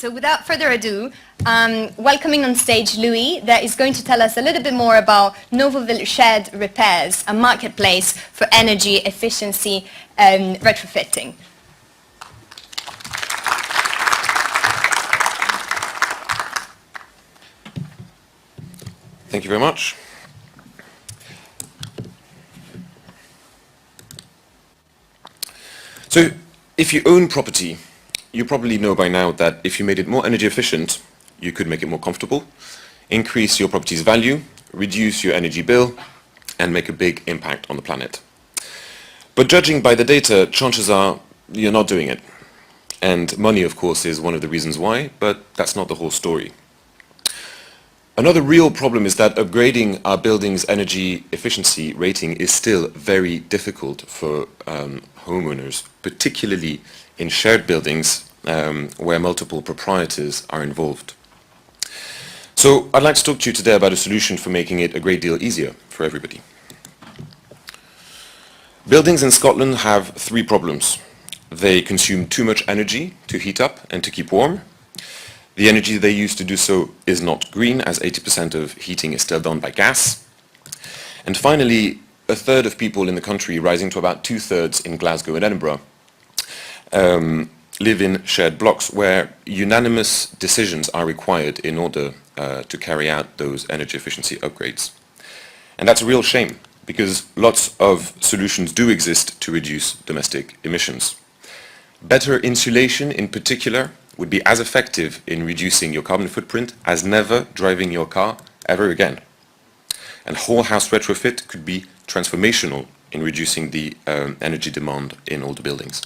So without further ado, welcoming on stage Louis, that is going to tell us a little bit more about Novoville Shared Repairs, a marketplace for energy efficiency retrofitting. Thank you very much. So, if you own property, you probably know by now that if you made it more energy efficient, you could make it more comfortable, increase your property's value, reduce your energy bill, and make a big impact on the planet. But judging by the data, chances are you're not doing it. And money, of course, is one of the reasons why, but that's not the whole story. Another real problem is that upgrading our building's energy efficiency rating is still very difficult for homeowners, particularly in shared buildings where multiple proprietors are involved. So I'd like to talk to you today about a solution for making it a great deal easier for everybody. Buildings in Scotland have three problems. They consume too much energy to heat up and to keep warm. The energy they use to do so is not green, as 80% of heating is still done by gas. And finally, a third of people in the country, rising to about two-thirds in Glasgow and Edinburgh, live in shared blocks where unanimous decisions are required in order to carry out those energy efficiency upgrades. And that's a real shame, because lots of solutions do exist to reduce domestic emissions. Better insulation in particular would be as effective in reducing your carbon footprint as never driving your car ever again. And whole house retrofit could be transformational in reducing the energy demand in older buildings.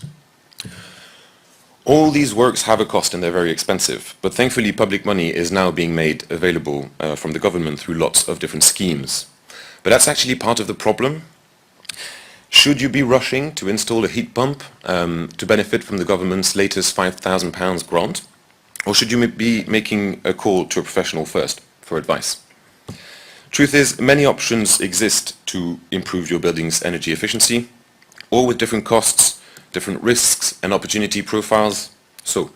All these works have a cost and they're very expensive, but thankfully public money is now being made available from the government through lots of different schemes. But that's actually part of the problem. Should you be rushing to install a heat pump to benefit from the government's latest £5,000 grant? Or should you be making a call to a professional first for advice? Truth is, many options exist to improve your building's energy efficiency, all with different costs, different risks and opportunity profiles. So,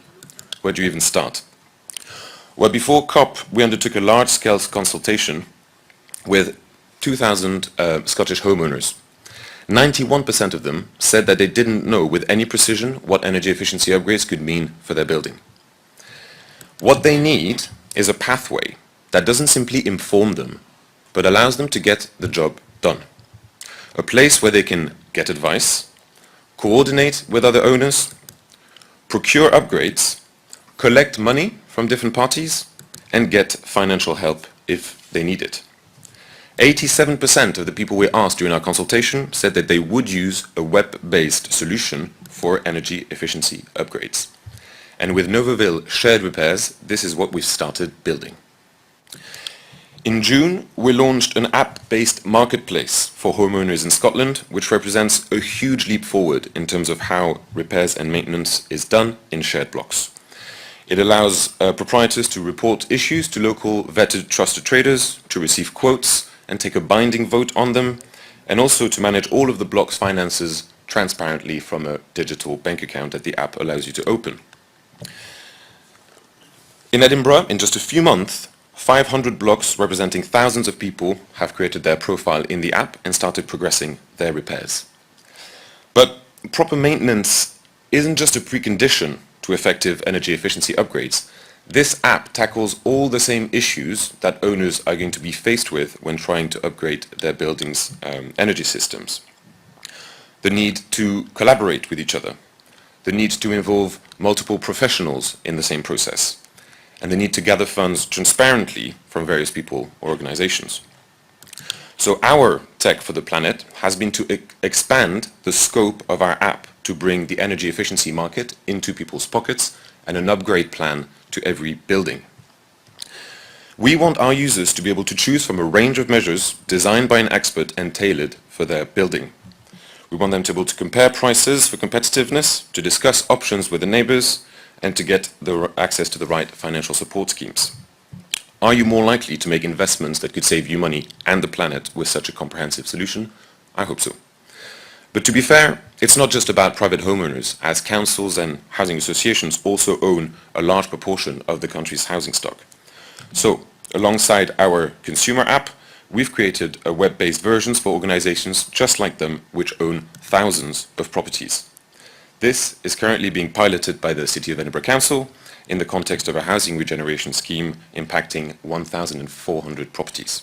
where do you even start? Well, before COP, we undertook a large-scale consultation with 2,000 Scottish homeowners. 91% of them said that they didn't know with any precision what energy efficiency upgrades could mean for their building. What they need is a pathway that doesn't simply inform them, but allows them to get the job done. A place where they can get advice, coordinate with other owners, procure upgrades, collect money from different parties, and get financial help if they need it. 87% of the people we asked during our consultation said that they would use a web-based solution for energy efficiency upgrades. And with Novoville Shared Repairs, this is what we've started building. In June, we launched an app-based marketplace for homeowners in Scotland, which represents a huge leap forward in terms of how repairs and maintenance is done in shared blocks. It allows proprietors to report issues to local vetted trusted traders, to receive quotes, and take a binding vote on them, and also to manage all of the block's finances transparently from a digital bank account that the app allows you to open. In Edinburgh, in just a few months, 500 blocks representing thousands of people have created their profile in the app and started progressing their repairs. But proper maintenance isn't just a precondition to effective energy efficiency upgrades. This app tackles all the same issues that owners are going to be faced with when trying to upgrade their building's energy systems. The need to collaborate with each other, the need to involve multiple professionals in the same process, and the need to gather funds transparently from various people or organizations. So our Tech for the Planet has been to expand the scope of our app to bring the energy efficiency market into people's pockets and an upgrade plan to every building. We want our users to be able to choose from a range of measures designed by an expert and tailored for their building. We want them to be able to compare prices for competitiveness, to discuss options with the neighbors, and to get the access to the right financial support schemes. Are you more likely to make investments that could save you money and the planet with such a comprehensive solution? I hope so. But to be fair, it's not just about private homeowners, as councils and housing associations also own a large proportion of the country's housing stock. So, alongside our consumer app, we've created a web-based versions for organizations just like them, which own thousands of properties. This is currently being piloted by the City of Edinburgh Council in the context of a housing regeneration scheme impacting 1,400 properties.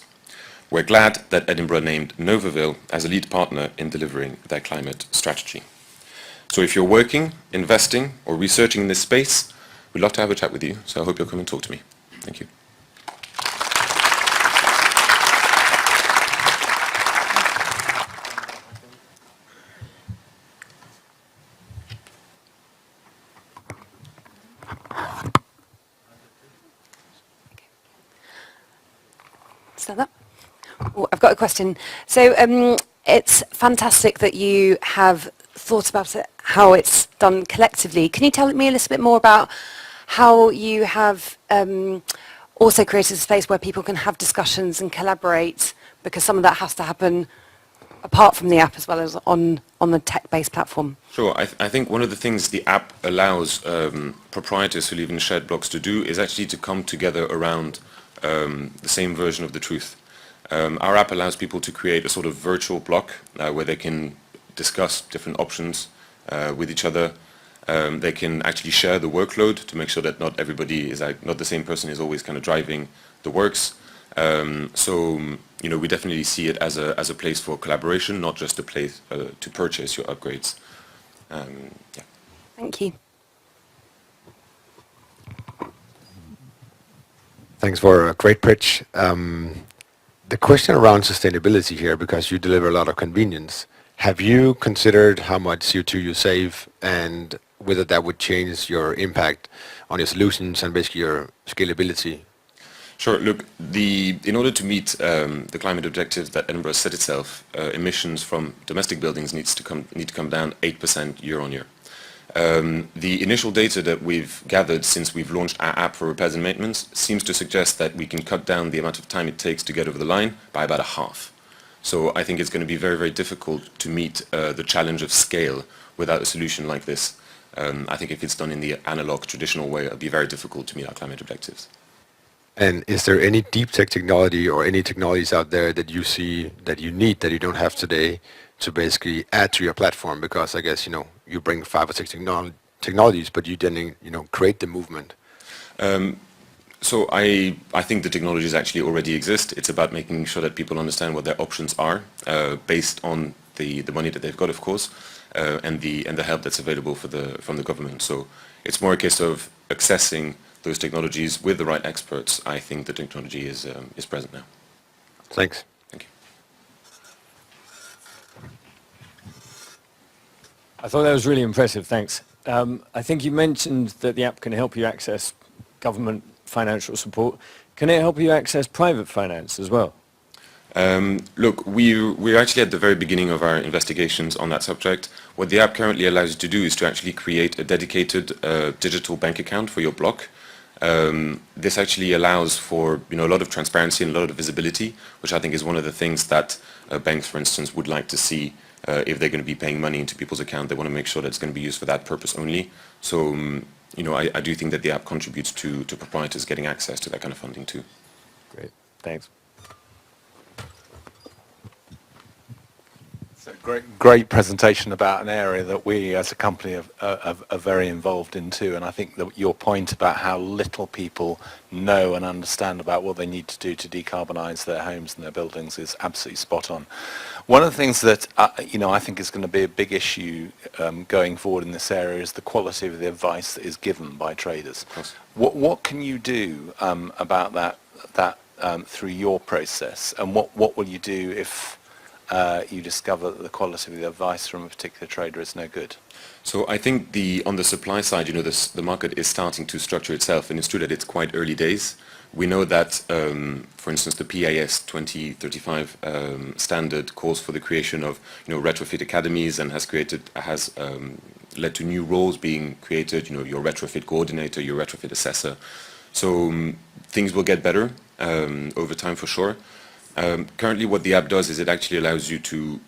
We're glad that Edinburgh named Novoville as a lead partner in delivering their climate strategy. So if you're working, investing, or researching in this space, we'd love to have a chat with you, so I hope you'll come and talk to me. Thank you. Stand up. Oh, I've got a question. So it's fantastic that you have thought about it, how it's done collectively. Can you tell me a little bit more about how you have also created a space where people can have discussions and collaborate, because some of that has to happen apart from the app as well as on the tech-based platform? Sure. I think one of the things the app allows proprietors who live in shared blocks to do is actually to come together around the same version of the truth. Our app allows people to create a sort of virtual block where they can discuss different options with each other. They can actually share the workload to make sure that not everybody is not the same person is always kind of driving the works. So we definitely see it as a place for collaboration, not just a place to purchase your upgrades. Yeah. Thank you. Thanks for a great pitch. The question around sustainability here, because you deliver a lot of convenience, have you considered how much CO2 you save and whether that would change your impact on your solutions and basically your scalability? Sure. Look, in order to meet the climate objectives that Edinburgh set itself, emissions from domestic buildings need to come down 8% year on year. The initial data that we've gathered since we've launched our app for repairs and maintenance seems to suggest that we can cut down the amount of time it takes to get over the line by about a half. So I think it's going to be very, very difficult to meet the challenge of scale without a solution like this. I think if it's done in the analog, traditional way, it'll be very difficult to meet our climate objectives. And is there any deep tech technology or any technologies out there that you see that you need that you don't have today to basically add to your platform? Because I guess, you bring 5 or 6 technologies, but you didn't, create the movement. So I think the technologies actually already exist. It's about making sure that people understand what their options are based on the money that they've got, of course, and the help that's available from the government. So it's more a case of accessing those technologies with the right experts. I think the technology is present now. Thanks. Thank you. I thought that was really impressive, thanks. I think you mentioned that the app can help you access government financial support. Can it help you access private finance as well? Look, we're actually at the very beginning of our investigations on that subject. What the app currently allows you to do is to actually create a dedicated digital bank account for your block. This actually allows for a lot of transparency and a lot of visibility, which I think is one of the things that banks, for instance, would like to see if they're going to be paying money into people's account. They want to make sure that it's going to be used for that purpose only. So, I do think that the app contributes to proprietors getting access to that kind of funding too. Great, thanks. It's a great presentation about an area that we as a company are very involved in too, and I think that your point about how little people know and understand about what they need to do to decarbonise their homes and their buildings is absolutely spot on. One of the things that I think is going to be a big issue going forward in this area is the quality of the advice that is given by traders. What can you do about that through your process, and what will you do if you discover that the quality of the advice from a particular trader is no good? So I think on the supply side, the market is starting to structure itself, and it's true that it's quite early days. We know that, for instance, the PAS 2035 standard calls for the creation of retrofit academies and has led to new roles being created. Your retrofit coordinator, your retrofit assessor. So things will get better over time for sure. Currently what the app does is it actually allows you to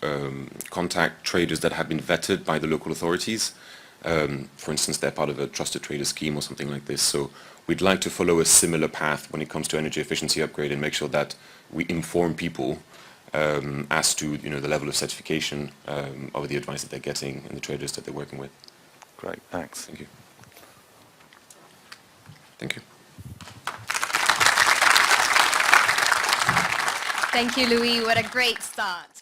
contact traders that have been vetted by the local authorities. For instance, they're part of a trusted trader scheme or something like this. So we'd like to follow a similar path when it comes to energy efficiency upgrade and make sure that we inform people as to the level of certification of the advice that they're getting and the traders that they're working with. Great, thanks. Thank you. Thank you. Thank you, Louis. What a great start.